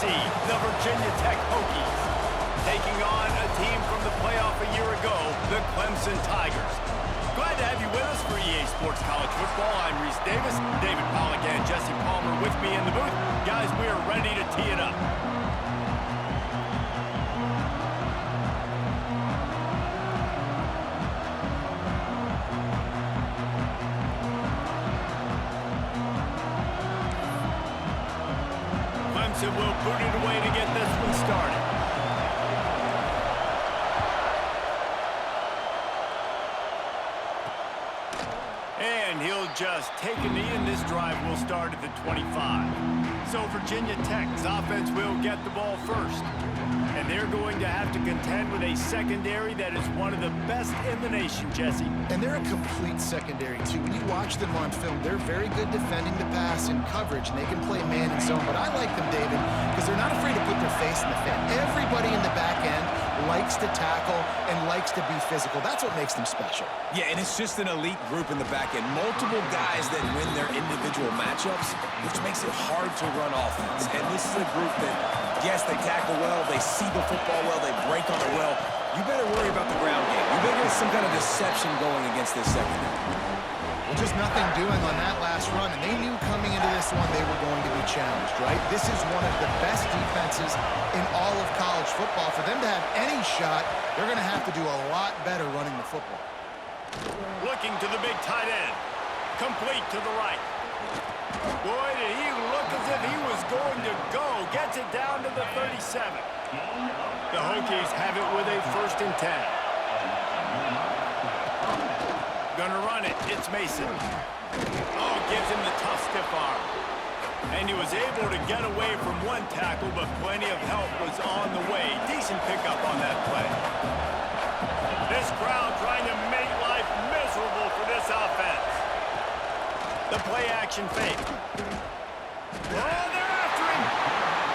seed, the Virginia Tech Hokies, taking on a team from the playoff a year ago, the Clemson Tigers. Glad to have you with us for EA Sports College Football. I'm Reese Davis, David Pollack and Jesse Palmer with me in the booth. Guys, we are ready to tee it up. Clemson will boot it away to get this one started. And he'll just take a knee, and this drive will start at the 25. So Virginia Tech's offense will get the ball first. And they're going to have to contend with a secondary that is one of the best in the nation, Jesse. And they're a complete secondary, too. When you watch them on film, they're very good defending the pass and coverage, and they can play man and zone. But I like them, David, because they're not afraid to put their face in the fan. Everybody in the back end likes to tackle and likes to be physical. That's what makes them special. Yeah, and it's just an elite group in the back end. Multiple guys that win their individual matchups, which makes it hard to run offense. And this is a group that, yes, they tackle well, they see the football well, they break on it well. You better worry about the ground game. You better get some kind of deception going against this secondary. Well, just nothing doing on that last run, and they knew coming into this one they were going to be challenged, right? This is one of the best defenses in all of college football. For them to have any shot, they're going to have to do a lot better running the football. Looking to the big tight end. Complete to the right. Boy, did he look as if he was going to go. Gets it down to the 37. The Hokies have it with a 1st and 10. Gonna run it. It's Mason. Oh, gives him the tough stiff arm. And he was able to get away from one tackle, but plenty of help was on the way. Decent pickup on that play. This crowd trying to make life miserable for this offense. The play action fake. Oh, they're after him.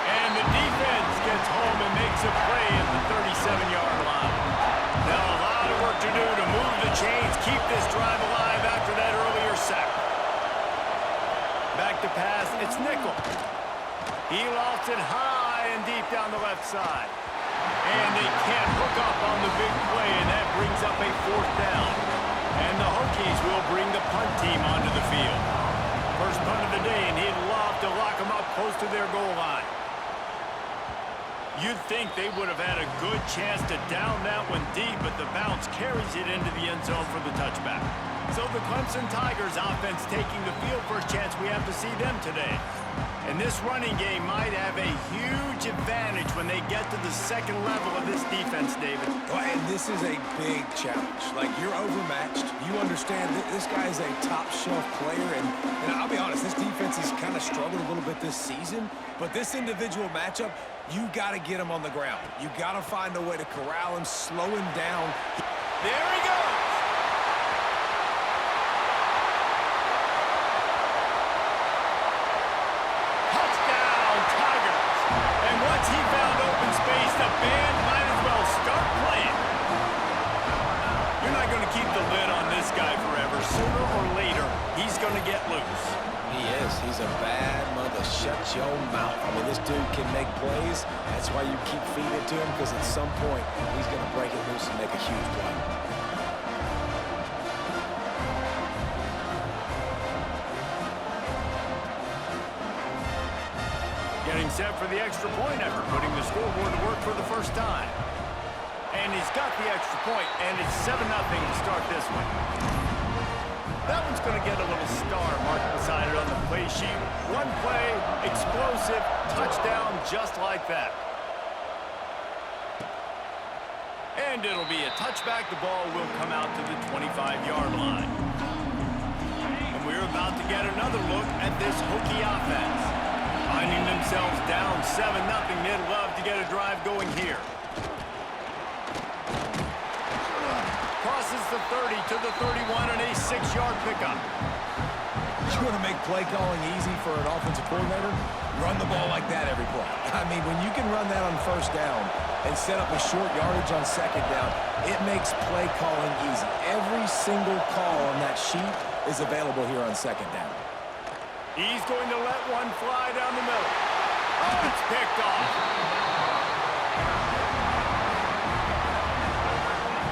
And the defense gets home and makes a play at the 37-yard line. Now a lot of work to do to move the chains, keep this drive alive after that earlier sack. Back to pass, it's Nickel. He lofts it high and deep down the left side. And they can't hook up on the big play, and that brings up a 4th down. And the Hokies will bring the punt team onto the field. First punt of the day, and he'd love to lock them up close to their goal line. You'd think they would have had a good chance to down that one deep, but the bounce carries it into the end zone for the touchback. So the Clemson Tigers offense taking the field. First chance we have to see them today. And this running game might have a huge advantage when they get to the second level of this defense, David. Well, and this is a big challenge. Like, you're overmatched. You understand that this guy is a top-shelf player. And I'll be honest, this defense has kind of struggled a little bit this season. But this individual matchup, you got to get him on the ground. You got to find a way to corral him, slow him down. There he goes. He found open space. The band might as well start playing. You're not going to keep the lid on this guy forever. Sooner or later, he's going to get loose. He is. He's a bad mother. Shut your mouth. I mean, this dude can make plays. That's why you keep feeding it to him, because at some point, he's going to break it loose and make a huge play. Getting set for the extra point after putting the scoreboard to work for the first time. And he's got the extra point, and it's 7-0 to start this one. That one's going to get a little star marked beside it on the play sheet. One play, explosive, touchdown just like that. And it'll be a touchback. The ball will come out to the 25-yard line. And we're about to get another look at this Hokie offense. Finding themselves down 7-0, they'd love to get a drive going here. Crosses the 30 to the 31 and a 6-yard pickup. You want to make play calling easy for an offensive coordinator? Run the ball like that every play. I mean, when you can run that on 1st down and set up a short yardage on 2nd down, it makes play calling easy. Every single call on that sheet is available here on 2nd down. He's going to let one fly down the middle. Oh, it's picked off.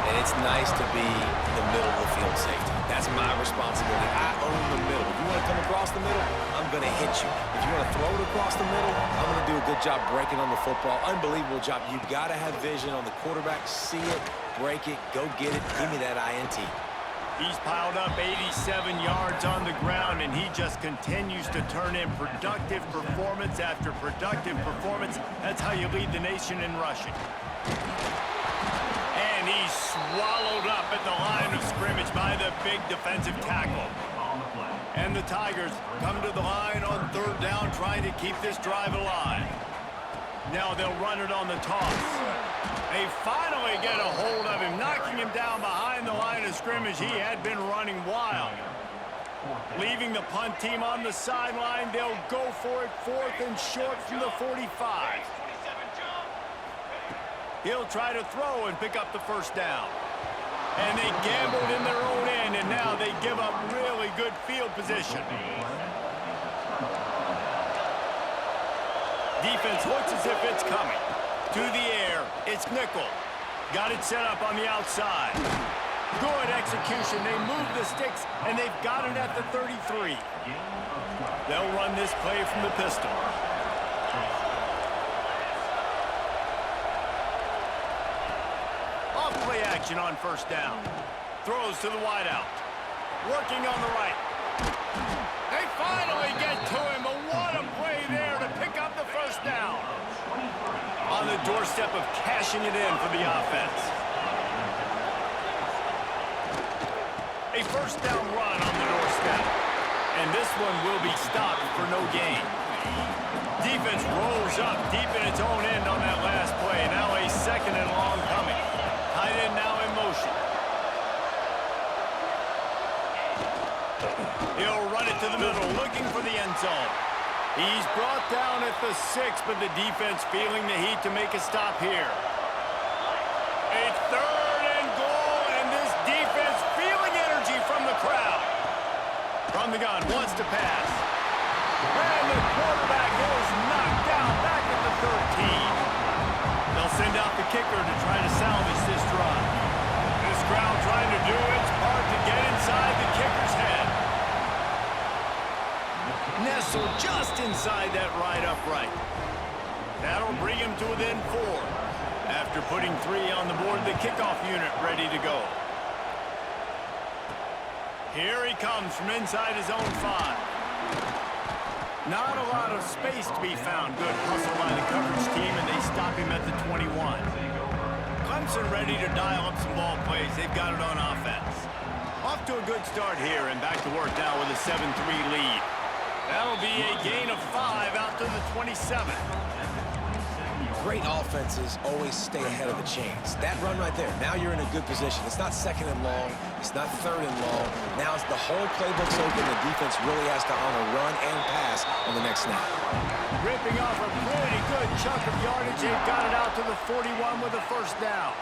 And it's nice to be the middle of the field safety. That's my responsibility. I own the middle. If you want to come across the middle, I'm going to hit you. If you want to throw it across the middle, I'm going to do a good job breaking on the football. Unbelievable job. You've got to have vision on the quarterback. See it, break it, go get it. Give me that INT. He's piled up 87 yards on the ground, and he just continues to turn in productive performance after productive performance. That's how you lead the nation in rushing. And he's swallowed up at the line of scrimmage by the big defensive tackle. And the Tigers come to the line on third down, trying to keep this drive alive. Now they'll run it on the toss. They finally get a hold of him, knocking him down behind the line of scrimmage. He had been running wild. Leaving the punt team on the sideline, they'll go for it, 4th and short from the 45. He'll try to throw and pick up the first down. And they gambled in their own end, and now they give up really good field position. Defense looks as if it's coming. To the air, it's nickel. Got it set up on the outside. Good execution. They move the sticks, and they've got it at the 33. They'll run this play from the pistol. Off-play action on first down. Throws to the wideout. Working on the right. They finally get to him, but what a play there to pick up the first down. On the doorstep of cashing it in for the offense. A first down run on the doorstep. And this one will be stopped for no gain. Defense rolls up deep in its own end on that last play. Now a 2nd and long coming. Tight end now in motion. He'll run it to the middle, looking for the end zone. He's brought down at the 6, but the defense feeling the heat to make a stop here. A 3rd and goal, and this defense feeling energy from the crowd. From the gun, wants to pass. And the quarterback is knocked down back at the 13. They'll send out the kicker to try to salvage this drive. This crowd trying to do its part to get inside the kicker's head. Nestled just inside that right upright. That'll bring him to within 4. After putting 3 on the board, the kickoff unit ready to go. Here he comes from inside his own 5. Not a lot of space to be found. Good hustle by the coverage team, and they stop him at the 21. Clemson ready to dial up some ball plays. They've got it on offense. Off to a good start here, and back to work now with a 7-3 lead. That'll be a gain of 5 out to the 27. Great offenses always stay ahead of the chains. That run right there, now you're in a good position. It's not 2nd and long. It's not 3rd and long. Now it's the whole playbook's open. The defense really has to honor run and pass on the next snap. Ripping off a pretty good chunk of yardage. They've got it out to the 41 with a first down.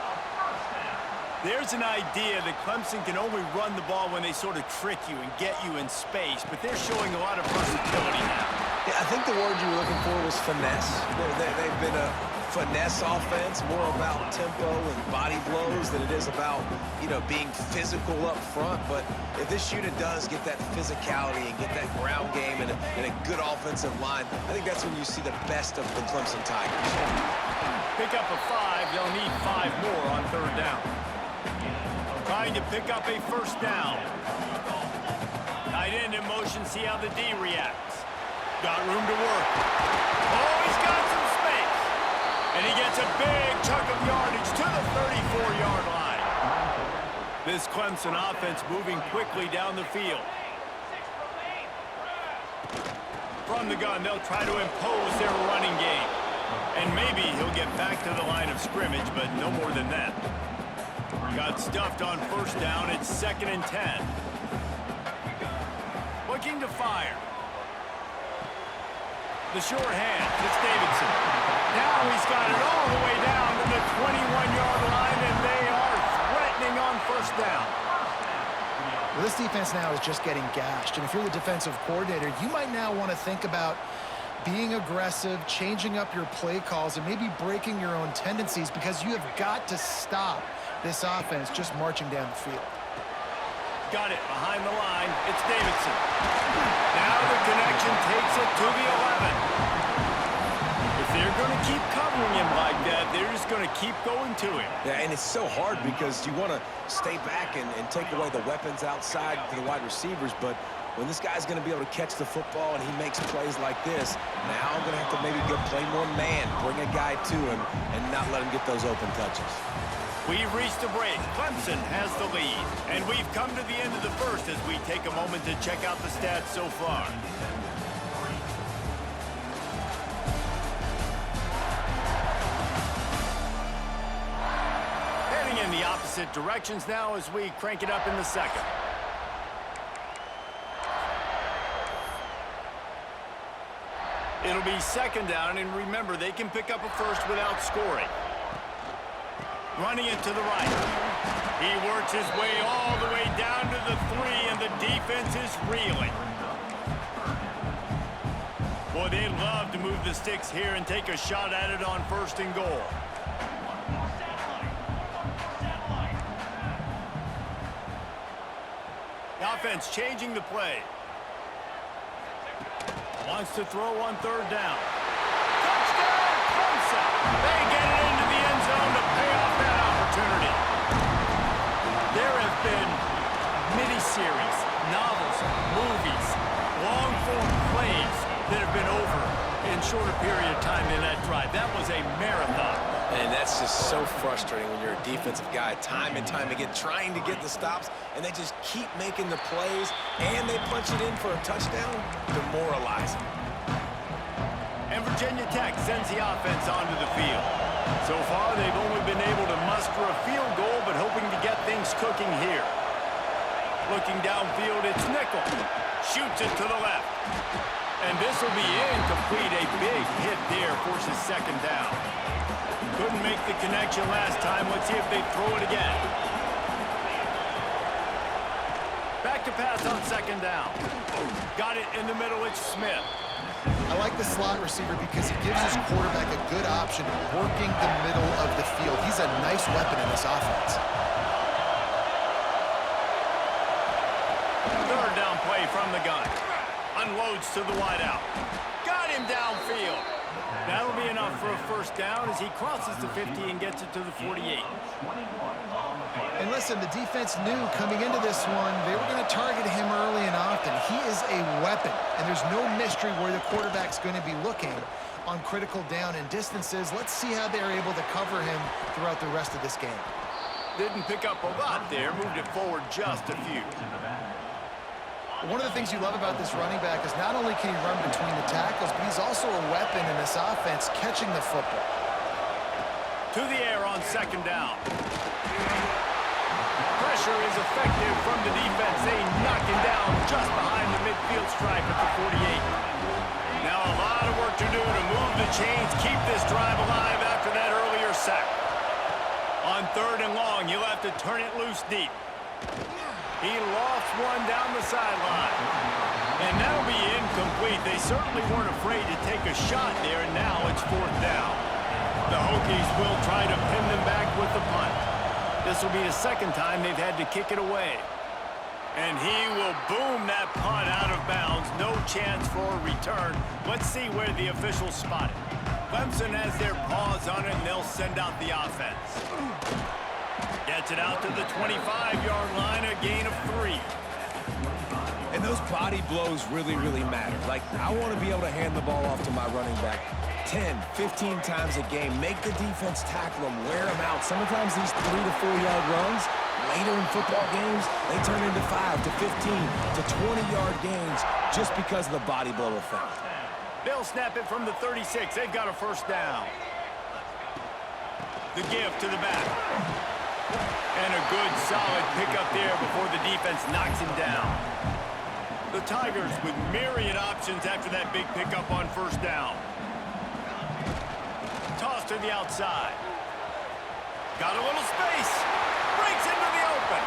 There's an idea that Clemson can only run the ball when they sort of trick you and get you in space, but they're showing a lot of versatility now. Yeah, I think the word you were looking for was finesse. They've been a finesse offense, more about tempo and body blows than it is about, being physical up front. But if this unit does get that physicality and get that ground game and a good offensive line, I think that's when you see the best of the Clemson Tigers. Pick up a 5. They'll need 5 more on third down. Trying to pick up a first down. Tight end in motion, see how the D reacts. Got room to work. Oh, he's got some space. And he gets a big chunk of yardage to the 34-yard line. This Clemson offense moving quickly down the field. From the gun, they'll try to impose their running game. And maybe he'll get back to the line of scrimmage, but no more than that. Got stuffed on first down. It's 2nd and 10. Looking to fire. The short hand. It's Davidson. Now he's got it all the way down to the 21-yard line, and they are threatening on first down. Well, this defense now is just getting gashed, and if you're the defensive coordinator, you might now want to think about being aggressive, changing up your play calls, and maybe breaking your own tendencies, because you have got to stop this offense just marching down the field. Got it behind the line. It's Davidson. Now the connection takes it to the 11. If they're going to keep covering him like that, they're just going to keep going to him. Yeah, and it's so hard because you want to stay back and take away the weapons outside to the wide receivers, but when this guy's going to be able to catch the football and he makes plays like this, now I'm going to have to maybe go play more man, bring a guy to him, and not let him get those open touches. We've reached a break. Clemson has the lead. And we've come to the end of the first as we take a moment to check out the stats so far. Heading in the opposite directions now as we crank it up in the second. It'll be second down, and remember, they can pick up a first without scoring. Running it to the right. He works his way all the way down to the 3, and the defense is reeling. Boy, they'd love to move the sticks here and take a shot at it on 1st and goal. The offense changing the play. Wants to throw on 3rd down. Touchdown, Clemson! They get it into the end zone to pay off that opportunity. There have been miniseries, novels, movies, long-form plays that have been over in shorter period of time than that drive. That was a marathon. And that's just so frustrating when you're a defensive guy, time and time again, trying to get the stops, and they just keep making the plays, and they punch it in for a touchdown. Demoralizing. And Virginia Tech sends the offense onto the field. So far, they've only been able to muster a field goal, but hoping to get things cooking here. Looking downfield, it's Nickel. Shoots it to the left. And this will be incomplete. A big hit there forces 2nd down. Couldn't make the connection last time. Let's see if they throw it again. Back to pass on 2nd down. Got it in the middle. It's Smith. I like the slot receiver because he gives his quarterback a good option working the middle of the field. He's a nice weapon in this offense. 3rd down play from the gun. Unloads to the wideout. Got him downfield. That'll be enough for a 1st down as he crosses the 50 and gets it to the 48. And listen, the defense knew coming into this one, they were going to target him early and often. He is a weapon, and there's no mystery where the quarterback's going to be looking on critical down and distances. Let's see how they're able to cover him throughout the rest of this game. Didn't pick up a lot there, moved it forward just a few. One of the things you love about this running back is not only can he run between the tackles, but he's also a weapon in this offense catching the football. To the air on 2nd down. Pressure is effective from the defense. They knock him down just behind the midfield stripe at the 48. Now a lot of work to do to move the chains, keep this drive alive after that earlier sack. On 3rd and long, you'll have to turn it loose deep. He lofts one down the sideline. And that'll be incomplete. They certainly weren't afraid to take a shot there, and now it's 4th down. The Hokies will try to pin them back with the punt. This will be the 2nd time they've had to kick it away. And he will boom that punt out of bounds. No chance for a return. Let's see where the officials spot it. Clemson has their paws on it, and they'll send out the offense. Gets it out to the 25-yard line, a gain of 3. And those body blows really, really matter. Like, I want to be able to hand the ball off to my running back 10, 15 times a game. Make the defense tackle them, wear them out. Sometimes these 3 to 4 yard runs, later in football games, they turn into 5 to 15 to 20-yard gains just because of the body blow effect. They'll snap it from the 36. They've got a 1st down. The give to the back. And a good, solid pickup there before the defense knocks him down. The Tigers with myriad options after that big pickup on 1st down. Toss to the outside. Got a little space. Breaks into the open.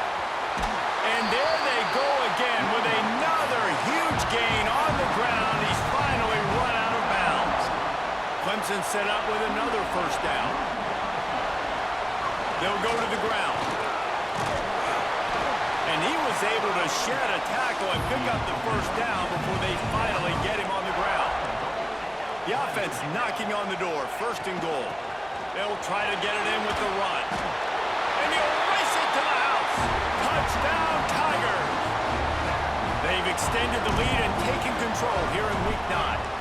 And there they go again with another huge gain on the ground. He's finally run out of bounds. Clemson set up with another first down. They'll go to the ground. And he was able to shed a tackle and pick up the first down before they finally get him on the ground. The offense knocking on the door, 1st and goal. They'll try to get it in with the run. And he'll race it to the house. Touchdown, Tigers. They've extended the lead and taken control here in Week 9.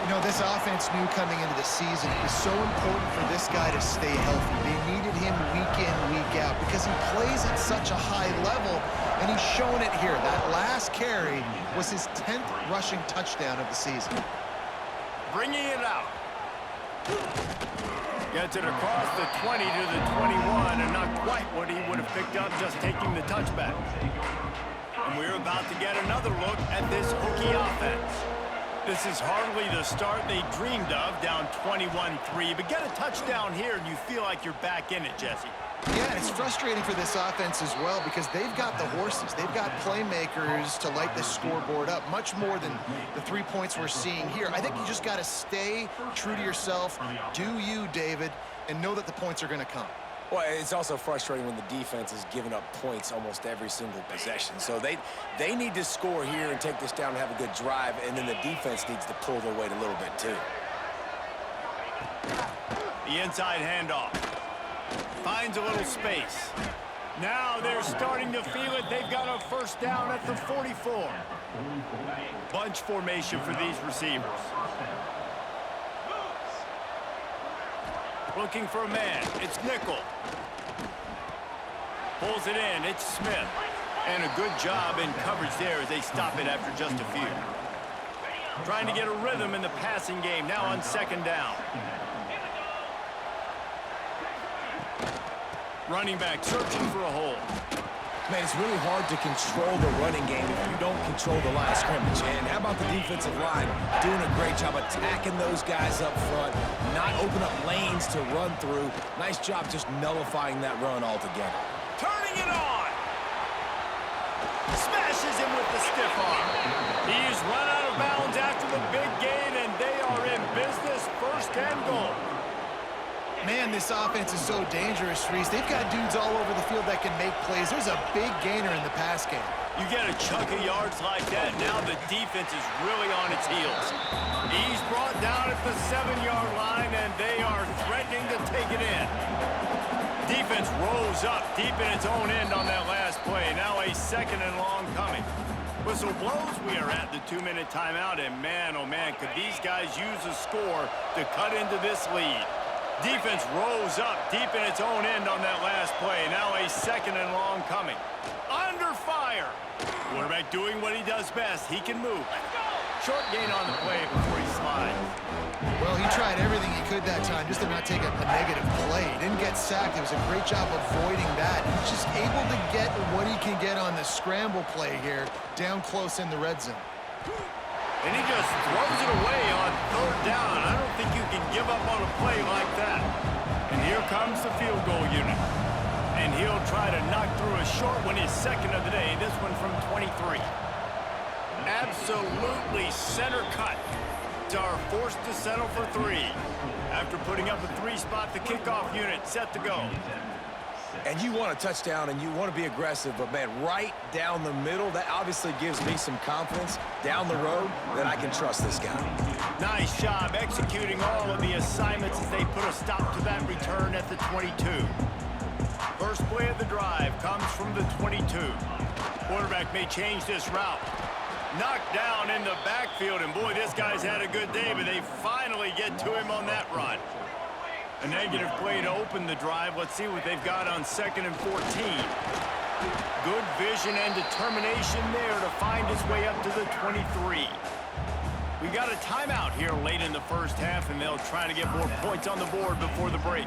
You know, this offense knew coming into the season it was so important for this guy to stay healthy. They needed him week in, week out because he plays at such a high level, and he's shown it here. That last carry was his 10th rushing touchdown of the season. Bringing it out. Gets it across the 20 to the 21, and not quite what he would have picked up just taking the touchback. And we're about to get another look at this Hokie offense. This is hardly the start they dreamed of, down 21-3, but get a touchdown here and you feel like you're back in it, Jesse. Yeah, and it's frustrating for this offense as well because they've got the horses. They've got playmakers to light this scoreboard up, much more than the 3 points we're seeing here. I think you just got to stay true to yourself, do you, David, and know that the points are going to come. Well, it's also frustrating when the defense is giving up points almost every single possession. So they need to score here and take this down and have a good drive, and then the defense needs to pull their weight a little bit too. The inside handoff. Finds a little space. Now they're starting to feel it. They've got a first down at the 44. Bunch formation for these receivers. Looking for a man. It's nickel. Pulls it in. It's Smith. And a good job in coverage there as they stop it after just a few. Trying to get a rhythm in the passing game now on 2nd down. Running back searching for a hole. Man, it's really hard to control the running game if you don't control the line of scrimmage. And how about the defensive line doing a great job attacking those guys up front, not open up lanes to run through. Nice job just nullifying that run altogether. Turning it on. Smashes him with the stiff arm. He's run out of bounds after the big gain, and they are in business, 1st and goal. Man, this offense is so dangerous, Reese. They've got dudes all over the field that can make plays. There's a big gainer in the pass game. You get a chunk of yards like that, now the defense is really on its heels. He's brought down at the 7-yard line, and they are threatening to take it in. Defense rose up deep in its own end on that last play. Now a 2nd and long coming. Whistle blows. We are at the 2-minute timeout, and man, oh man, could these guys use a score to cut into this lead. Defense rose up deep in its own end on that last play. Now a 2nd and long coming. Under fire. Quarterback doing what he does best. He can move. Short gain on the play before he slides. Well, he tried everything he could that time just to not take a negative play. He didn't get sacked. It was a great job avoiding that. He's just able to get what he can get on the scramble play here, down close in the red zone. And he just throws it away on 3rd down. I don't think you can give up on a play like that. And here comes the field goal unit. And he'll try to knock through a short one, his 2nd of the day, this one from 23. Absolutely center cut. Are forced to settle for 3. After putting up a 3-spot, the kickoff unit set to go. And you want a touchdown and you want to be aggressive, but man, right down the middle, that obviously gives me some confidence down the road that I can trust this guy. Nice job executing all of the assignments as they put a stop to that return at the 22. First play of the drive comes from the 22. Quarterback may change this route. Knocked down in the backfield, and boy, this guy's had a good day, but they finally get to him on that run. A negative play to open the drive. Let's see what they've got on 2nd and 14. Good vision and determination there to find his way up to the 23. We got a timeout here late in the 1st half, and they'll try to get more points on the board before the break.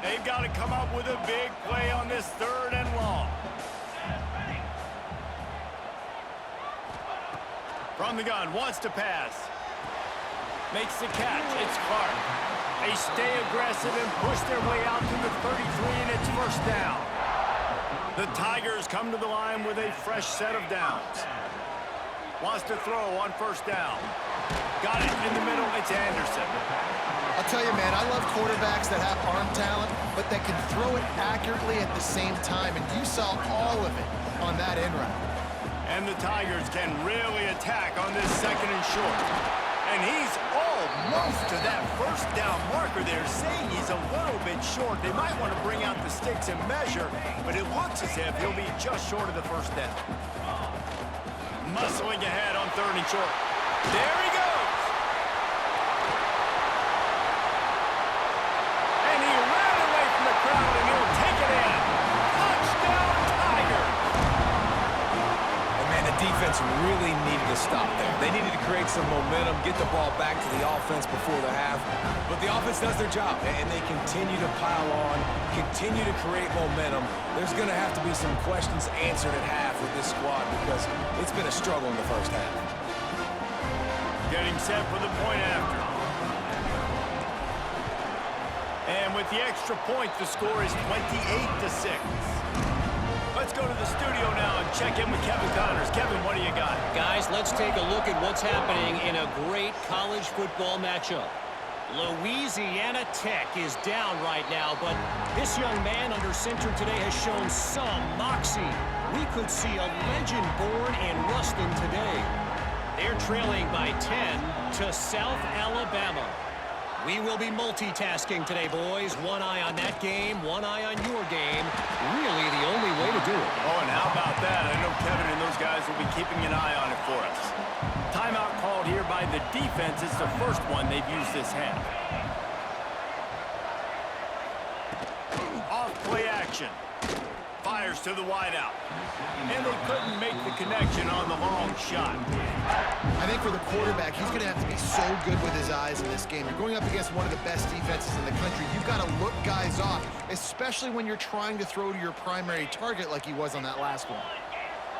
They've got to come up with a big play on this 3rd and long. From the gun, wants to pass. Makes the catch. It's Clark. They stay aggressive and push their way out to the 33, and it's 1st down. The Tigers come to the line with a fresh set of downs. Wants to throw on 1st down. Got it in the middle. It's Anderson. I'll tell you, man, I love quarterbacks that have arm talent, but that can throw it accurately at the same time, and you saw all of it on that end route. And the Tigers can really attack on this second and short. And he's almost to that first down marker there, saying he's a little bit short. They might want to bring out the sticks and measure, but it looks as if he'll be just short of the first down. Muscling ahead on third and short. There he goes. And he ran away from the crowd, and he'll take it in. Touchdown, Tigers. And man, the defense really needed to stop there. They needed to create some momentum, get the ball back to the offense before the half. But the offense does their job, and they continue to pile on, continue to create momentum. There's going to have to be some questions answered at half with this squad because it's been a struggle in the first half. Getting set for the point after. And with the extra point, the score is 28-6. Let's go to the studio now and check in with Kevin Connors. Kevin, what do you got? Guys, let's take a look at what's happening in a great college football matchup. Louisiana Tech is down right now, but this young man under center today has shown some moxie. We could see a legend born in Ruston today. They're trailing by 10 to South Alabama. We will be multitasking today, boys. One eye on that game, one eye on your game. Really the only way to do it. Oh, and how about that? I know Kevin and those guys will be keeping an eye on it for us. Timeout called here by the defense. It's the first one they've used this half. Off play action. Fires to the wideout. And they couldn't make the connection on the long shot. I think for the quarterback, he's going to have to be so good with his eyes in this game. You're going up against one of the best defenses in the country. You've got to look guys off, especially when you're trying to throw to your primary target like he was on that last one.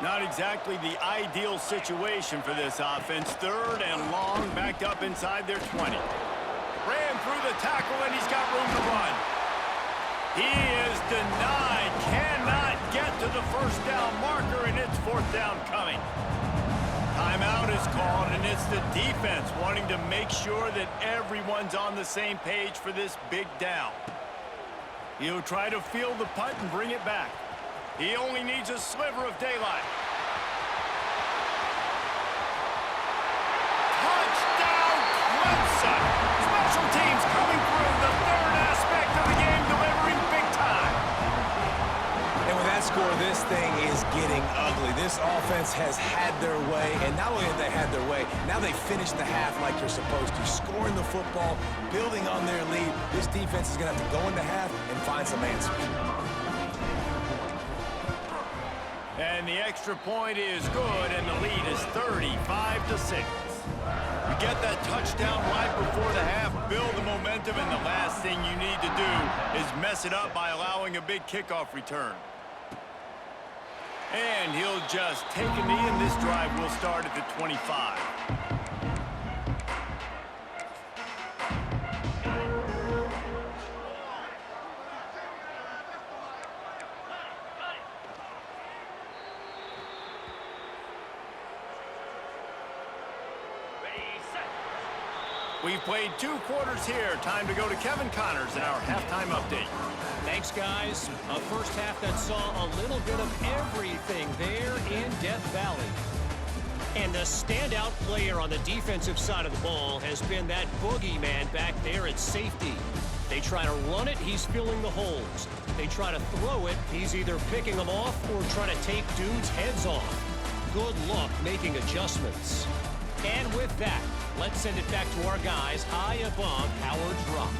Not exactly the ideal situation for this offense. Third and long, backed up inside their 20. Ran through the tackle, and he's got room to run. He is denied. Cannot get to the first down marker, and it's fourth down coming. Timeout is called, and it's the defense wanting to make sure that everyone's on the same page for this big down. He'll try to field the punt and bring it back. He only needs a sliver of daylight. Touchdown, Clemson! Special teams coming through, the third aspect of the game, delivering big time. And with that score, this thing is getting ugly. This offense has had their way, and not only have they had their way, now they finished the half like you're supposed to, scoring the football, building on their lead. This defense is going to have to go into half and find some answers. And the extra point is good, and the lead is 35-6. You get that touchdown right before the half, build the momentum, and the last thing you need to do is mess it up by allowing a big kickoff return. And he'll just take a knee, and this drive will start at the 25. We've played 2 quarters here. Time to go to Kevin Connors in our halftime update. Thanks, guys. A first half that saw a little bit of everything there in Death Valley. And the standout player on the defensive side of the ball has been that boogeyman back there at safety. They try to run it, he's filling the holes. They try to throw it, he's either picking them off or trying to take dudes' heads off. Good luck making adjustments. And with that, let's send it back to our guys high above Howard's Rock.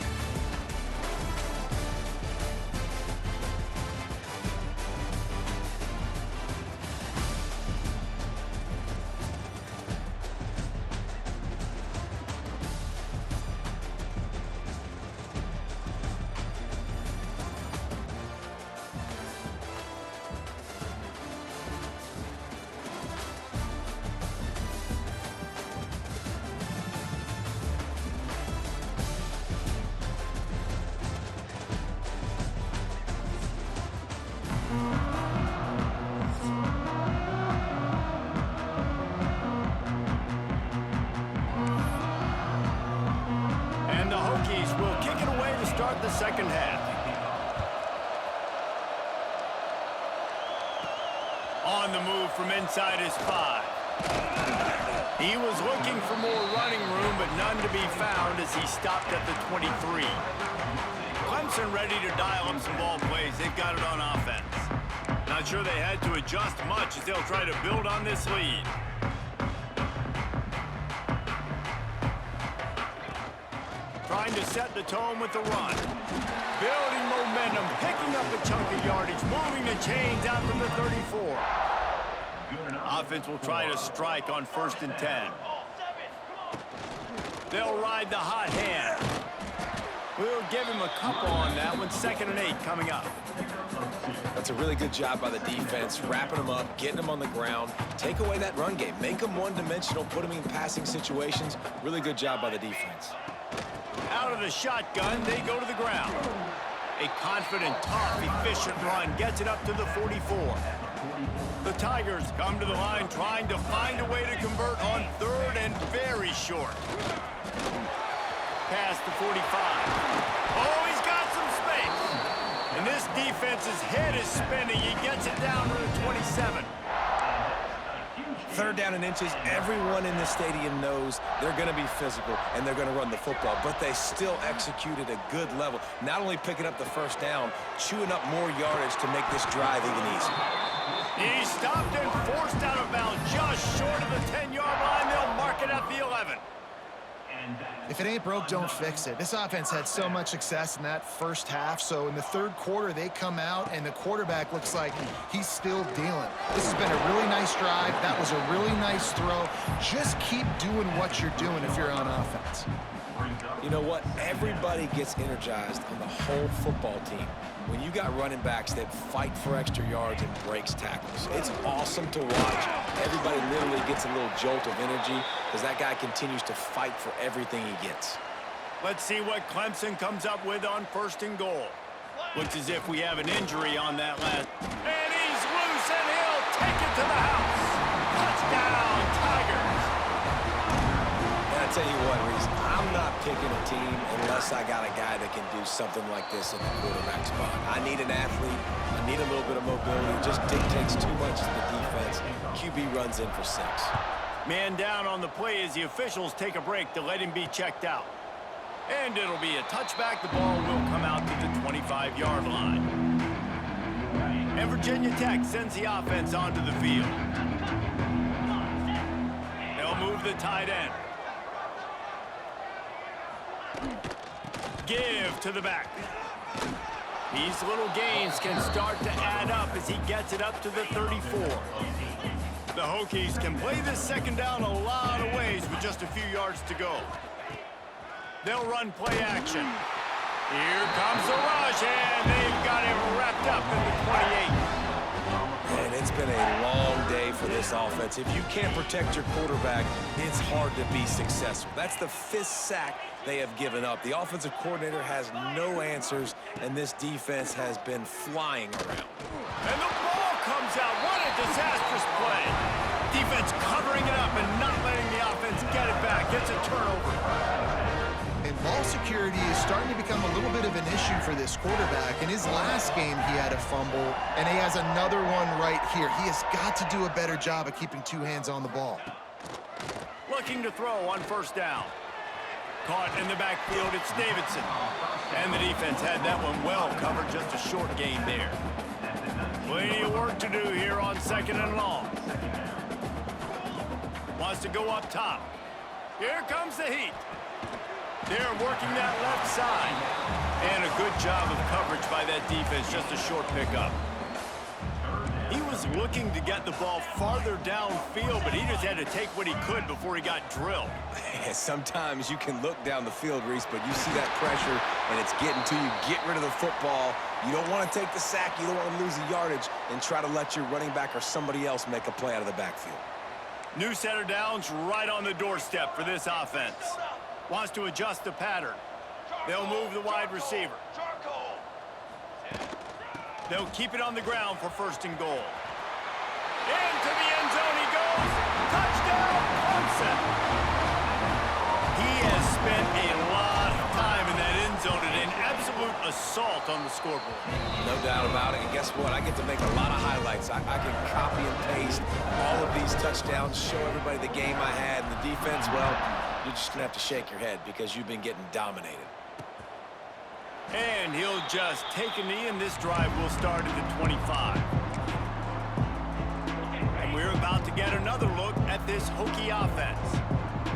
second half. On the move from inside his 5. He was looking for more running room, but none to be found as he stopped at the 23. Clemson ready to dial up some ball plays. They've got it on offense. Not sure they had to adjust much as they'll try to build on this lead. Trying to set the tone with the run. Building momentum, picking up a chunk of yardage, moving the chains out from the 34. Offense will try to strike on 1st and 10. They'll ride the hot hand. We'll give him a couple on that one. 2nd and 8 coming up. That's a really good job by the defense, wrapping them up, getting them on the ground. Take away that run game. Make them one-dimensional, put them in passing situations. Really good job by the defense. Out of the shotgun, they go to the ground. A confident, tough, efficient run gets it up to the 44. The Tigers come to the line trying to find a way to convert on 3rd and very short. Past the 45. Oh, he's got some space. And this defense's head is spinning. He gets it down to the 27. 3rd down and inches. Everyone in the stadium knows they're going to be physical and they're going to run the football, but they still executed a good level. Not only picking up the 1st down, chewing up more yardage to make this drive even easier. He stopped and forced out of bounds just short of the 10-yard line. They'll mark it at the 11. If it ain't broke, don't fix it. This offense had so much success in that first half, so in the 3rd quarter, they come out, and the quarterback looks like he's still dealing. This has been a really nice drive. That was a really nice throw. Just keep doing what you're doing if you're on offense. You know what? Everybody gets energized on the whole football team when you got running backs that fight for extra yards and breaks tackles. It's awesome to watch. Everybody literally gets a little jolt of energy because that guy continues to fight for everything he gets. Let's see what Clemson comes up with on 1st and goal. Looks as if we have an injury on that last. And he's loose, and he'll take it to the house. Touchdown, Tigers. And I tell you what, Reese, I'm not picking a team unless I got a guy that can do something like this in the quarterback spot. I need an athlete. I need a little bit of mobility. It just dictates too much to the defense. QB runs in for 6. Man down on the play as the officials take a break to let him be checked out. And it'll be a touchback. The ball will come out to the 25-yard line. And Virginia Tech sends the offense onto the field. They'll move the tight end. Give to the back. These little gains can start to add up as he gets it up to the 34. The Hokies can play this 2nd down a lot of ways with just a few yards to go. They'll run play action. Here comes the rush, and they've got him wrapped up in the 28. And it's been a long day for this offense. If you can't protect your quarterback, it's hard to be successful. That's the 5th sack they have given up. The offensive coordinator has no answers, and this defense has been flying around. And the ball comes out. What a disastrous play. Defense covering it up and not letting the offense get it back. Gets a turnover. And ball security is starting to become a little bit of an issue for this quarterback. In his last game, he had a fumble, and he has another one right here. He has got to do a better job of keeping 2 hands on the ball. Looking to throw on 1st down. Caught in the backfield, it's Davidson. And the defense had that one well covered, just a short gain there. Plenty of work to do here on 2nd and long. Wants to go up top. Here comes the heat. They're working that left side. And a good job of coverage by that defense, just a short pickup. He was looking to get the ball farther downfield, but he just had to take what he could before he got drilled. Sometimes you can look down the field, Reese, but you see that pressure, and it's getting to you. Get rid of the football. You don't want to take the sack. You don't want to lose the yardage and try to let your running back or somebody else make a play out of the backfield. New center downs right on the doorstep for this offense. Wants to adjust the pattern. They'll move the wide receiver. They'll keep it on the ground for 1st and goal. Into the end zone he goes. Touchdown, Clemson. He has spent a lot of time in that end zone and an absolute absolute assault on the scoreboard. No doubt about it. And guess what? I get to make a lot of highlights. I can copy and paste all of these touchdowns, show everybody the game I had. And the defense, well, you're just going to have to shake your head because you've been getting dominated. And he'll just take a knee, and this drive will start at the 25. And we're about to get another look at this Hokie offense.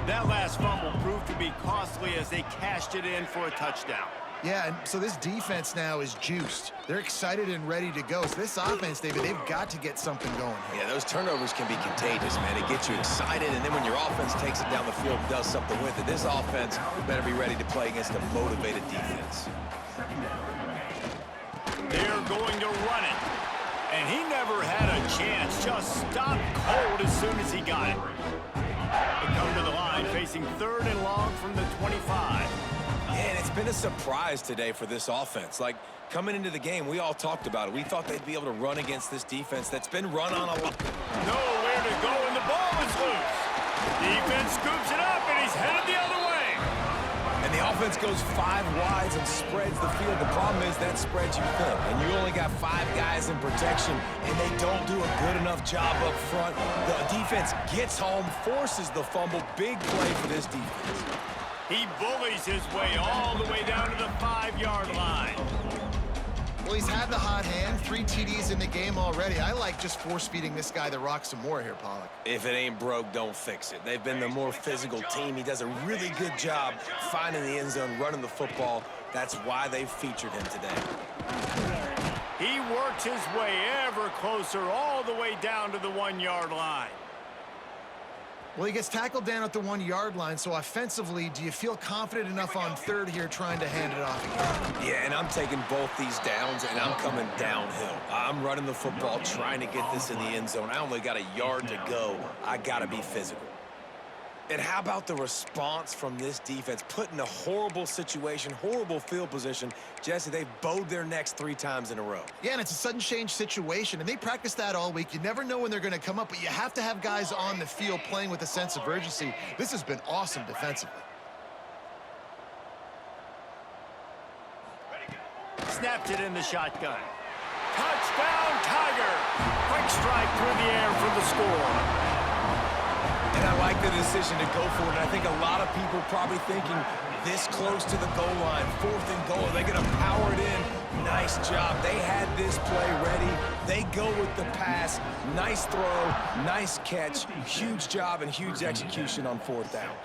That last fumble proved to be costly as they cashed it in for a touchdown. Yeah, and so this defense now is juiced. They're excited and ready to go. So this offense, David, they've got to get something going here. Yeah, those turnovers can be contagious, man. It gets you excited, and then when your offense takes it down the field and does something with it, this offense better be ready to play against a motivated defense. They're going to run it. And he never had a chance. Just stopped cold as soon as he got it. They come to the line facing 3rd and long from the 25. And it's been a surprise today for this offense. Like, coming into the game, we all talked about it. We thought they'd be able to run against this defense that's been run on a lot. Nowhere to go, and the ball is loose. Defense scoops it up, and he's headed the other way. And the offense goes 5 wides and spreads the field. The problem is that spreads you thin, and you only got 5 guys in protection, and they don't do a good enough job up front. The defense gets home, forces the fumble. Big play for this defense. He bullies his way all the way down to the 5-yard line. Well, he's had the hot hand, 3 TDs in the game already. I like just force-feeding this guy the rock some more here, Pollock. If it ain't broke, don't fix it. They've been the more physical team. He does a really good job finding the end zone, running the football. That's why they've featured him today. He works his way ever closer all the way down to the 1-yard line. Well, he gets tackled down at the 1-yard line, so offensively, do you feel confident enough on 3rd here trying to hand it off again? Yeah, and I'm taking both these downs, and I'm coming downhill. I'm running the football, trying to get this in the end zone. I only got a yard to go. I got to be physical. And how about the response from this defense? Put in a horrible situation, horrible field position. Jesse, they've bowed their necks 3 times in a row. Yeah, and it's a sudden change situation, and they practice that all week. You never know when they're going to come up, but you have to have guys on the field playing with a sense of urgency. This has been awesome defensively. Snapped it in the shotgun. Touchdown, Tiger! Quick strike through the air for the score. And I like the decision to go for it. And I think a lot of people probably thinking this close to the goal line, 4th and goal, are they going to power it in? Nice job. They had this play ready. They go with the pass. Nice throw, nice catch, huge job and huge execution on 4th down.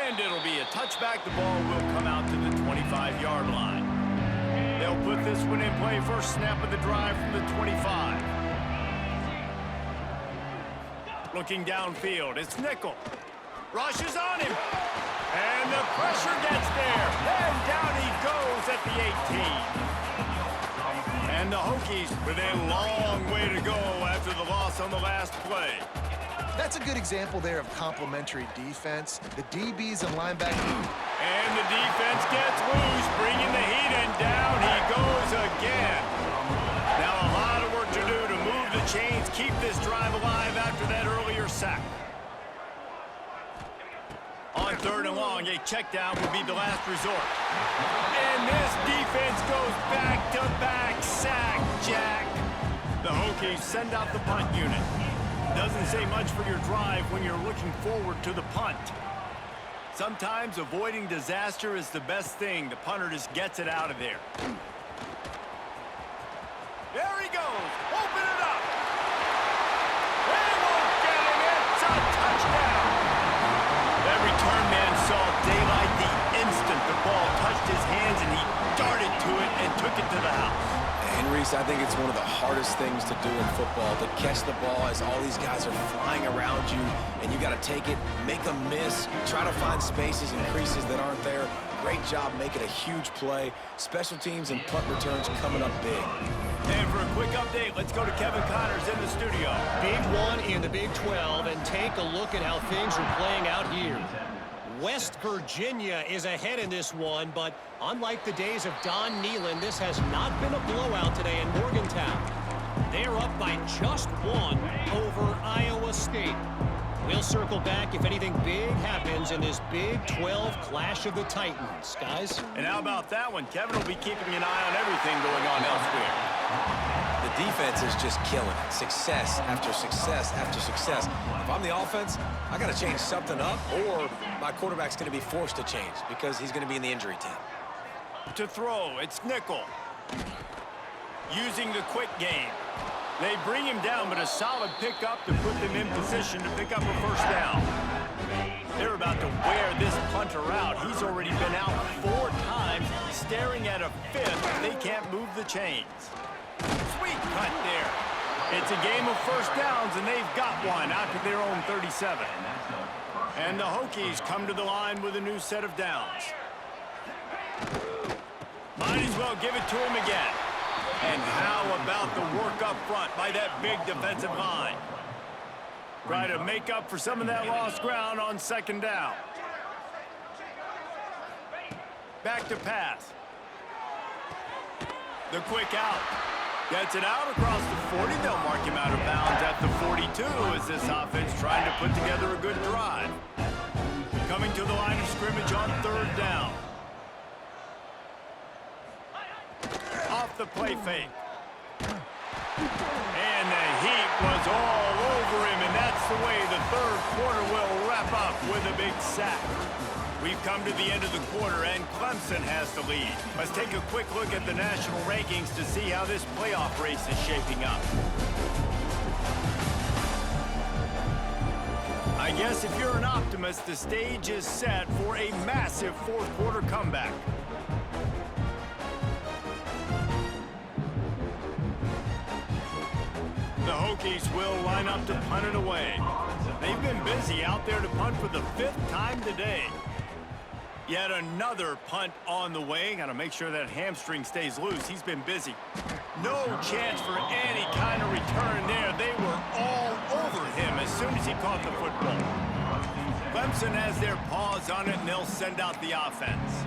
And it'll be a touchback. The ball will come out to the 25-yard line. They'll put this one in play. First snap of the drive from the 25. Looking downfield, it's Nickel. Rushes on him. And the pressure gets there. And down he goes at the 18. And the Hokies with a long way to go after the loss on the last play. That's a good example there of complementary defense. The DBs and linebackers. And the defense gets loose, bringing the heat, and down he goes again. Now a lot of work to do to move the chains, keep this drive alive after that earlier sack. On 3rd and long, a check down would be the last resort. And this defense goes back-to-back sack, Jack. The Hokies send out the punt unit. Doesn't say much for your drive when you're looking forward to the punt. Sometimes avoiding disaster is the best thing. The punter just gets it out of there. There he goes. Open it up. They won't get him. It's a touchdown. That return man saw daylight the instant the ball touched his hands, and he darted to it and took it to the house. And Reese, I think it's one of the hardest things to do in football, to catch the ball as all these guys are flying around you, and you got to take it, make them miss, try to find spaces and creases that aren't there. Great job making a huge play. Special teams and punt returns coming up big. And for a quick update, let's go to Kevin Connors in the studio. Big one in the Big 12, and take a look at how things are playing out here. West Virginia is ahead in this one, but unlike the days of Don Nehlen, this has not been a blowout today in Morgantown. They're up by just 1 over Iowa State. We'll circle back if anything big happens in this Big 12 Clash of the Titans, guys. And how about that one? Kevin will be keeping an eye on everything going on elsewhere. The defense is just killing it. Success after success after success. If I'm the offense, I got to change something up, or my quarterback's going to be forced to change because he's going to be in the injury team. To throw, it's nickel. Using the quick game. They bring him down, but a solid pickup to put them in position to pick up a first down. They're about to wear this punter out. He's already been out 4 times, staring at a 5th. They can't move the chains. Sweet cut there. It's a game of first downs, and they've got one out to their own 37. And the Hokies come to the line with a new set of downs. Might as well give it to him again. And how about the work up front by that big defensive line? Try to make up for some of that lost ground on second down. Back to pass. The quick out. Gets it out across the 40. They'll mark him out of bounds at the 42 as this offense trying to put together a good drive. Coming to the line of scrimmage on third down. Off the play fake. And the heat was all over him, and that's the way the third quarter will wrap up with a big sack. We've come to the end of the quarter, and Clemson has the lead. Let's take a quick look at the national rankings to see how this playoff race is shaping up. I guess if you're an optimist, the stage is set for a massive fourth quarter comeback. The Hokies will line up to punt it away. They've been busy out there to punt for the 5th time today. Yet another punt on the way. Got to make sure that hamstring stays loose. He's been busy. No chance for any kind of return there. They were all over him as soon as he caught the football. Clemson has their paws on it, and they'll send out the offense.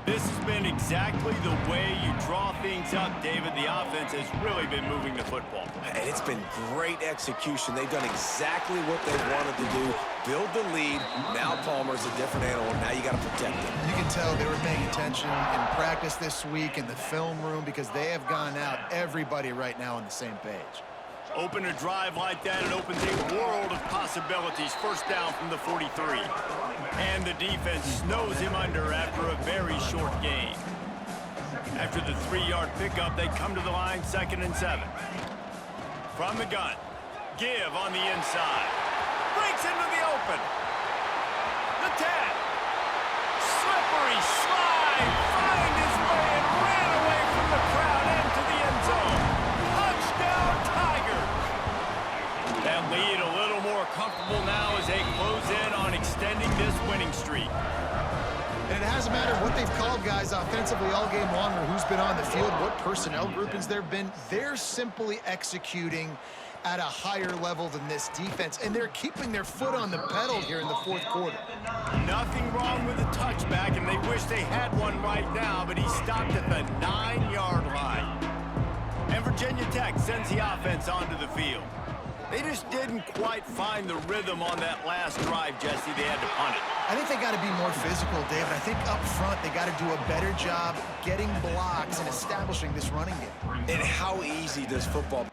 This has been exactly the way you draw things up, David. The offense has really been moving the football. And it's been great execution. They've done exactly what they wanted to do. Build the lead. Now Palmer's a different animal. Now you got to protect him. You can tell they were paying attention in practice this week in the film room because they have gone out, everybody right now on the same page. Open a drive like that, it opens a world of possibilities. First down from the 43. And the defense snows him under after a very short gain. After the 3-yard pickup, they come to the line, 2nd and 7. From the gun, give on the inside. Breaks into the open. The 10. Slippery slide. Find his way and ran away from the crowd into the end zone. Touchdown, Tigers. That lead a little more comfortable now as they close in on extending this winning streak. And it hasn't mattered what they've called, guys, offensively all game long or who's been on the field, what personnel groupings there have been. They're simply executing at a higher level than this defense, and they're keeping their foot on the pedal here in the fourth quarter. Nothing wrong with the touchback, and they wish they had one right now, but he stopped at the 9-yard line. And Virginia Tech sends the offense onto the field. They just didn't quite find the rhythm on that last drive, Jesse. They had to punt it. I think they got to be more physical, David. I think up front they got to do a better job getting blocks and establishing this running game. And how easy does football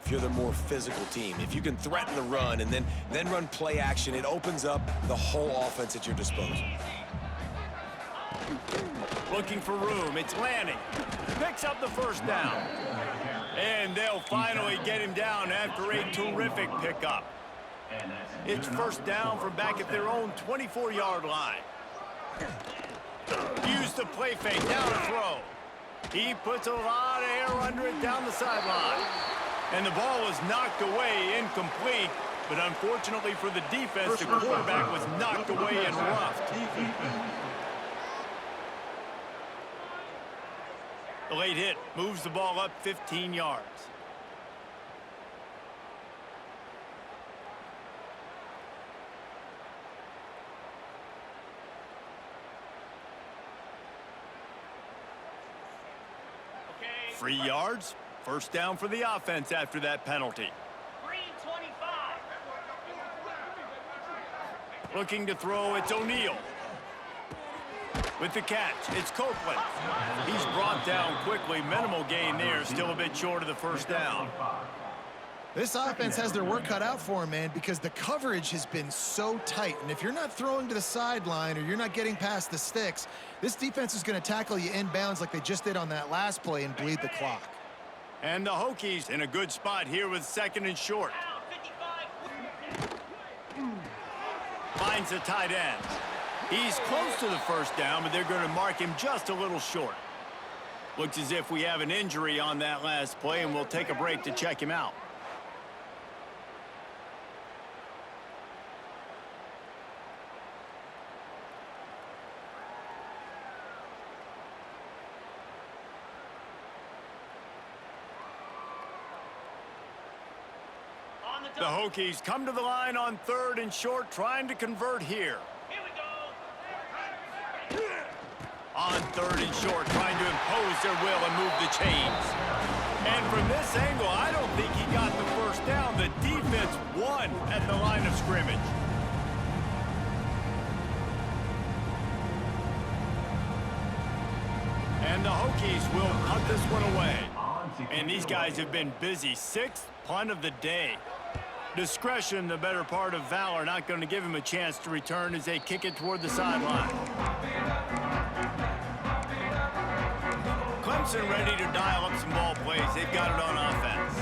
if you're the more physical team. If you can threaten the run and then run play action, it opens up the whole offense at your disposal. Looking for room. It's Lanning. Picks up the first down. And they'll finally get him down after a terrific pickup. It's first down from back at their own 24-yard line. Use the play fake, down to throw. He puts a lot of air under it down the sideline. And the ball was knocked away, incomplete. But unfortunately for the defense, the quarterback was knocked away and roughed. The late hit moves the ball up 15 yards. Okay. 3 yards. First down for the offense after that penalty. 3:25. Looking to throw, it's O'Neal. With the catch, it's Copeland. He's brought down quickly. Minimal gain there, still a bit short of the first down. This offense has their work cut out for them, man, because the coverage has been so tight. And if you're not throwing to the sideline or you're not getting past the sticks, this defense is going to tackle you inbounds like they just did on that last play and bleed the clock. And the Hokies in a good spot here with 2nd and short. Finds the tight end. He's close to the first down, but they're going to mark him just a little short. Looks as if we have an injury on that last play, and we'll take a break to check him out. The Hokies come to the line on 3rd and short, trying to convert here. On 3rd and short, trying to impose their will and move the chains. And from this angle, I don't think he got the first down. The defense won at the line of scrimmage. And the Hokies will punt this one away. And these guys have been busy. 6th punt of the day. Discretion, the better part of valor, not going to give him a chance to return as they kick it toward the sideline. Clemson ready to dial up some ball plays. They've got it on offense.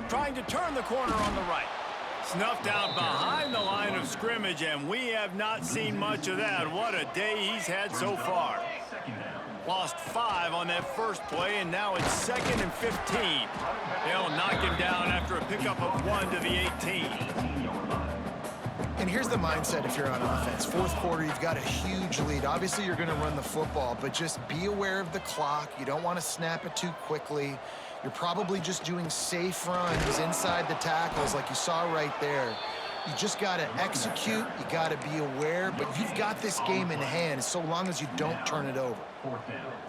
Trying to turn the corner on the right. Snuffed out behind the line of scrimmage, and we have not seen much of that. What a day he's had so far. Lost 5 on that first play, and now it's 2nd and 15. They'll knock him down after a pickup of 1 to the 18. And here's the mindset if you're on offense. 4th quarter, you've got a huge lead. Obviously, you're going to run the football, but just be aware of the clock. You don't want to snap it too quickly. You're probably just doing safe runs inside the tackles like you saw right there. You just got to execute. You got to be aware, but you've got this game in hand so long as you don't turn it over.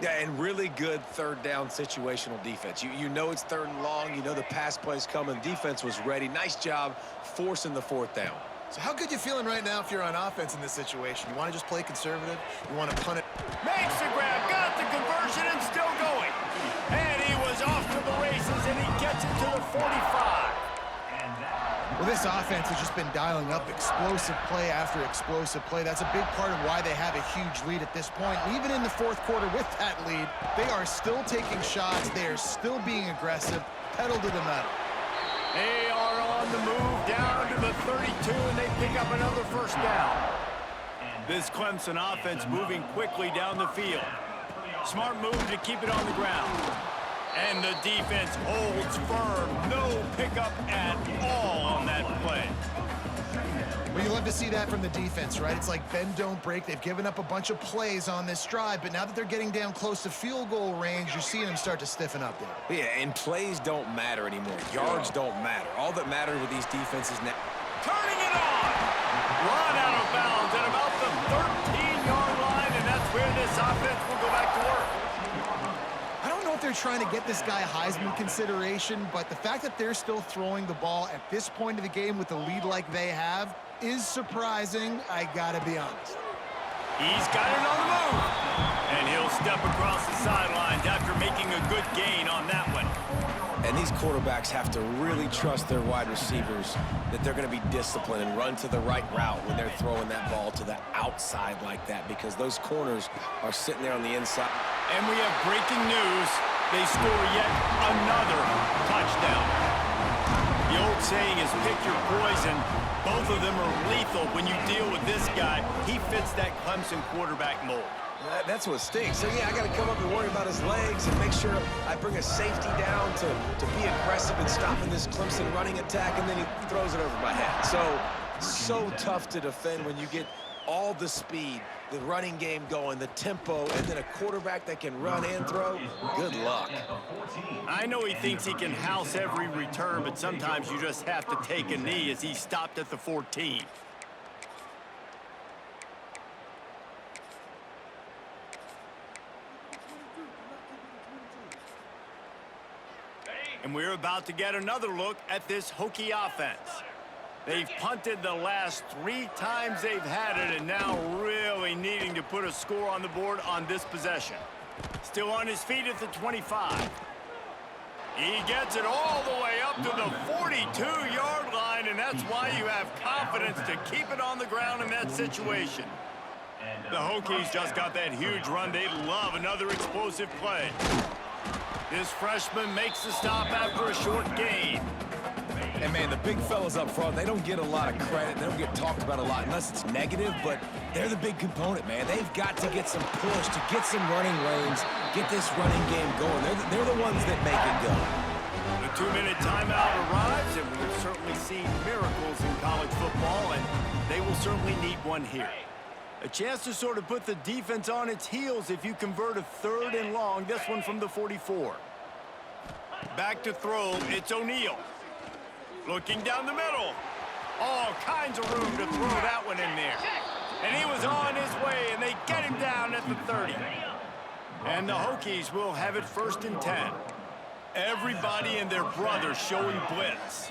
Yeah, and really good 3rd down situational defense. You know it's 3rd and long. You know the pass play's coming. Defense was ready. Nice job forcing the 4th down. So how good you feeling right now if you're on offense in this situation? You want to just play conservative? You want to punt it? Makes the grab, got the conversion, and still going. And he was off to the races, and he gets it to the 45. Well, this offense has just been dialing up explosive play after explosive play. That's a big part of why they have a huge lead at this point. And even in the 4th quarter with that lead, they are still taking shots. They are still being aggressive, pedal to the metal. They are on the move down to the 32, and they pick up another first down. This Clemson offense moving quickly down the field. Smart move to keep it on the ground. And the defense holds firm. No pickup at all on that play. Well, you love to see that from the defense, right? It's like bend, don't break. They've given up a bunch of plays on this drive, but now that they're getting down close to field goal range, you're seeing them start to stiffen up there. Yeah, and plays don't matter anymore. Yards don't matter. All that matters with these defenses now. Turning it on! Run out of bounds at about the 13-yard line, and that's where this offense will go back to work. I don't know if they're trying to get this guy Heisman consideration, but the fact that they're still throwing the ball at this point of the game with a lead like they have is surprising, I gotta be honest. He's got it on the move. And he'll step across the sidelines after making a good gain on that one. And these quarterbacks have to really trust their wide receivers that they're going to be disciplined and run to the right route when they're throwing that ball to the outside like that, because those corners are sitting there on the inside. And we have breaking news. They score yet another touchdown. The old saying is pick your poison. Both of them are lethal when you deal with this guy. He fits that Clemson quarterback mold. That's what stinks. So, yeah, I got to come up and worry about his legs and make sure I bring a safety down to be aggressive in stopping this Clemson running attack, and then he throws it over my head. So tough to defend when you get all the speed, the running game going, the tempo, and then a quarterback that can run and throw. Good luck. I know he thinks he can house every return, but sometimes you just have to take a knee as he stopped at the 14. And we're about to get another look at this Hokie offense. They've punted the last 3 times they've had it, and now really needing to put a score on the board on this possession. Still on his feet at the 25. He gets it all the way up to the 42-yard line, and that's why you have confidence to keep it on the ground in that situation. The Hokies just got that huge run. They love another explosive play. This freshman makes the stop after a short gain. And, man, the big fellas up front, they don't get a lot of credit. They don't get talked about a lot unless it's negative, but they're the big component, man. They've got to get some push, to get some running lanes, get this running game going. They're the ones that make it go. The 2-minute timeout arrives, and we've certainly seen miracles in college football, and they will certainly need one here. A chance to sort of put the defense on its heels if you convert a 3rd and long, this one from the 44. Back to throw, it's O'Neal. Looking down the middle. All kinds of room to throw that one in there. And he was on his way, and they get him down at the 30. And the Hokies will have it 1st and 10. Everybody and their brother showing blitz.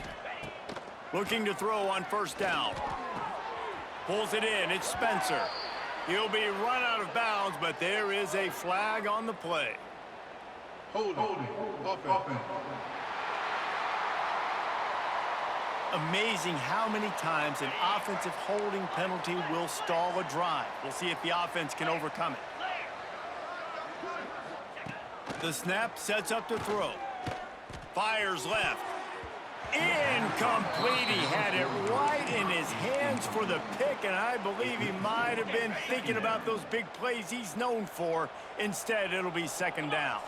Looking to throw on 1st down. Pulls it in, it's Spencer. He'll be run out of bounds, but there is a flag on the play. Hold offense. Amazing how many times an offensive holding penalty will stall a drive. We'll see if the offense can overcome it. The snap sets up to throw. Fires left. Incomplete. He had it right in his hands for the pick, and I believe he might have been thinking about those big plays he's known for. Instead, it'll be 2nd down.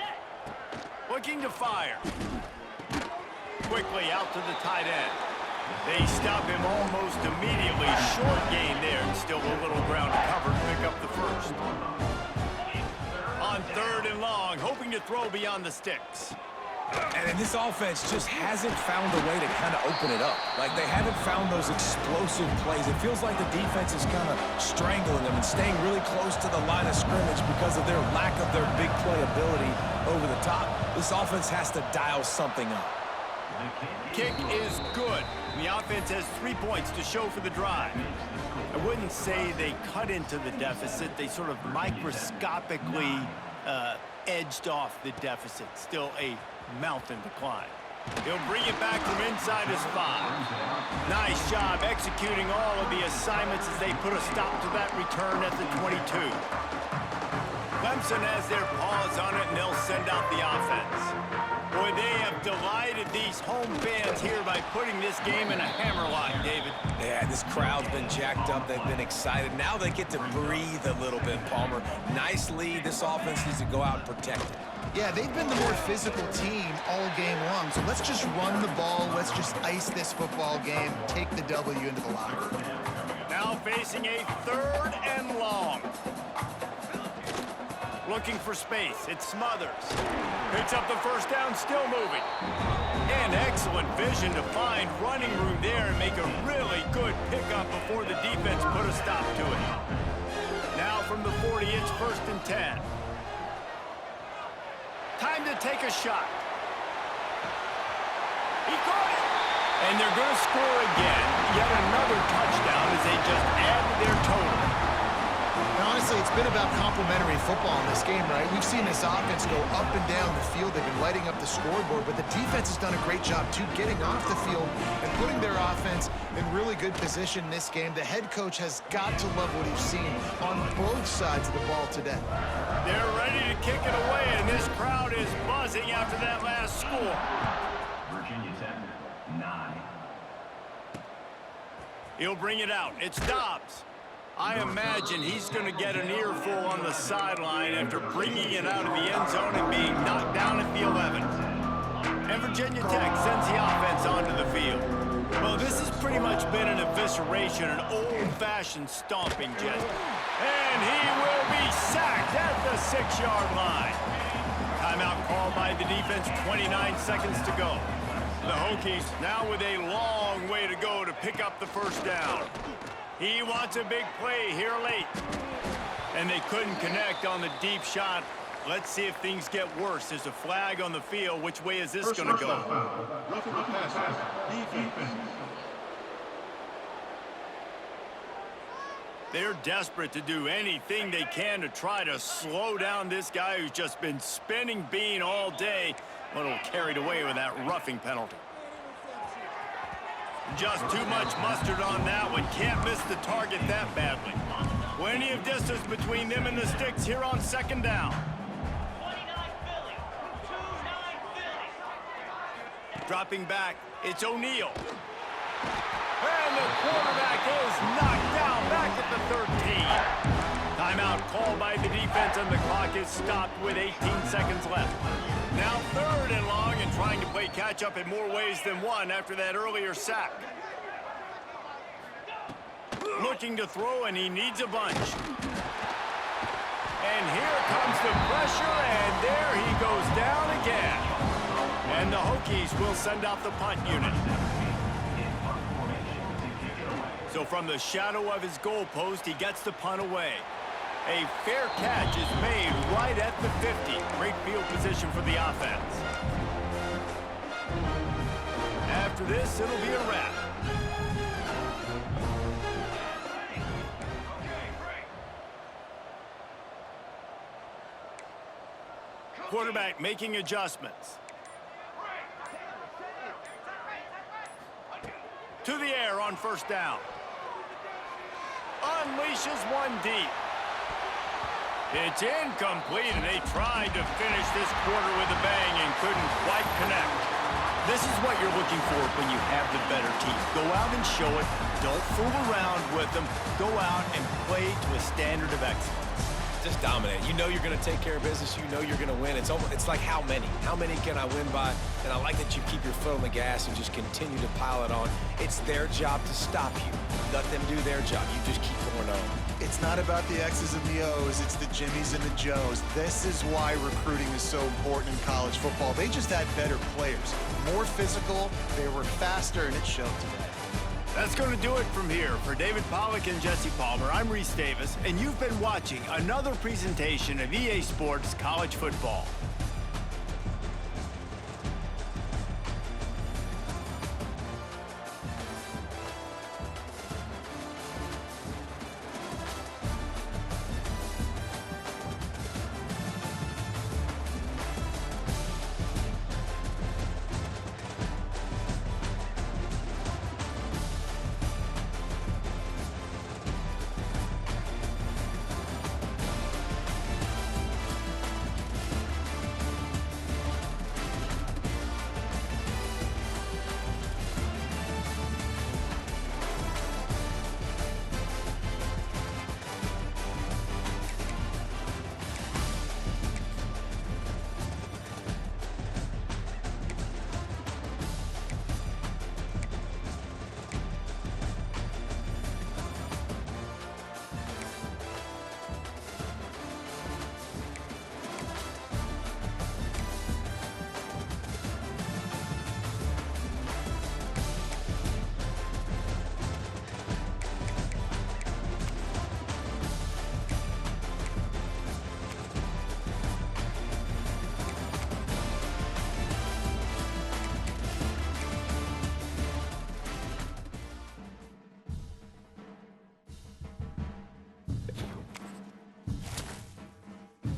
Looking to fire. Quickly out to the tight end. They stop him almost immediately. Short gain there, and still a little ground to cover to pick up the 1st. On 3rd and long, hoping to throw beyond the sticks. And this offense just hasn't found a way to kind of open it up. Like, they haven't found those explosive plays. It feels like the defense is kind of strangling them and staying really close to the line of scrimmage because of their lack of their big play ability over the top. This offense has to dial something up. Kick is good. The offense has 3 points to show for the drive. I wouldn't say they cut into the deficit. They sort of microscopically edged off the deficit. Still a mountain to climb. He'll bring it back from inside his 5. Nice job executing all of the assignments as they put a stop to that return at the 22. Clemson has their paws on it, and they'll send out the offense. Boy, they have delighted these home fans here by putting this game in a hammerlock, David. Yeah, this crowd's been jacked up. They've been excited. Now they get to breathe a little bit, Palmer. Nice lead. This offense needs to go out and protect it. Yeah, they've been the more physical team all game long, so let's just run the ball. Let's just ice this football game, take the W into the locker room. Now facing a 3rd and long. Looking for space. It Smothers. Picks up the 1st down, still moving. And excellent vision to find running room there and make a really good pickup before the defense put a stop to it. Now from the 40, it's 1st and 10. Time to take a shot. He caught it. And they're going to score again. Yet another touchdown as they just add to their total. And honestly, it's been about complementary football in this game, right? We've seen this offense go up and down the field. They've been lighting up the scoreboard, but the defense has done a great job, too, getting off the field and putting their offense in really good position in this game. The head coach has got to love what he's seen on both sides of the ball today. They're ready to kick it away, and this crowd is buzzing after that last score. Virginia Tech, 9. He'll bring it out. It's Dobbs. I imagine he's going to get an earful on the sideline after bringing it out of the end zone and being knocked down at the 11. And Virginia Tech sends the offense onto the field. Well, this has pretty much been an evisceration, an old-fashioned stomping, Jess. And he will be sacked at the 6-yard line. Timeout called by the defense, 29 seconds to go. The Hokies now with a long way to go to pick up the first down. He wants a big play here late. And they couldn't connect on the deep shot. Let's see if things get worse. There's a flag on the field. Which way is this going to go? Roughing the passer. Defense. They're desperate to do anything they can to try to slow down this guy who's just been spinning bean all day. A little carried away with that roughing penalty. Just too much mustard on that one. Can't miss the target that badly. Plenty of distance between them and the sticks here on second down. 29 Philly. 29 Philly. Dropping back, it's O'Neal. And the quarterback is knocked down back at the 13. Timeout called by the defense, and the clock is stopped with 18 seconds left. Now 3rd and long, and trying to play catch-up in more ways than one after that earlier sack. Looking to throw, and he needs a bunch. And here comes the pressure, and there he goes down again. And the Hokies will send out the punt unit. So from the shadow of his goalpost, he gets the punt away. A fair catch is made right at the 50. Great field position for the offense. After this, it'll be a wrap. Quarterback making adjustments. To the air on first down. Unleashes one deep. It's incomplete, and they tried to finish this quarter with a bang and couldn't quite connect. This is what you're looking for when you have the better team. Go out and show it. Don't fool around with them. Go out and play to a standard of excellence. Just dominate. You know you're going to take care of business. You know you're going to win. It's like how many? How many can I win by? And I like that you keep your foot on the gas and just continue to pile it on. It's their job to stop you. Let them do their job. You just keep going on. It's not about the X's and the O's. It's the Jimmies and the Joes. This is why recruiting is so important in college football. They just had better players. More physical, they were faster, and it showed today. That's going to do it from here. For David Pollack and Jesse Palmer, I'm Reese Davis, and you've been watching another presentation of EA Sports College Football.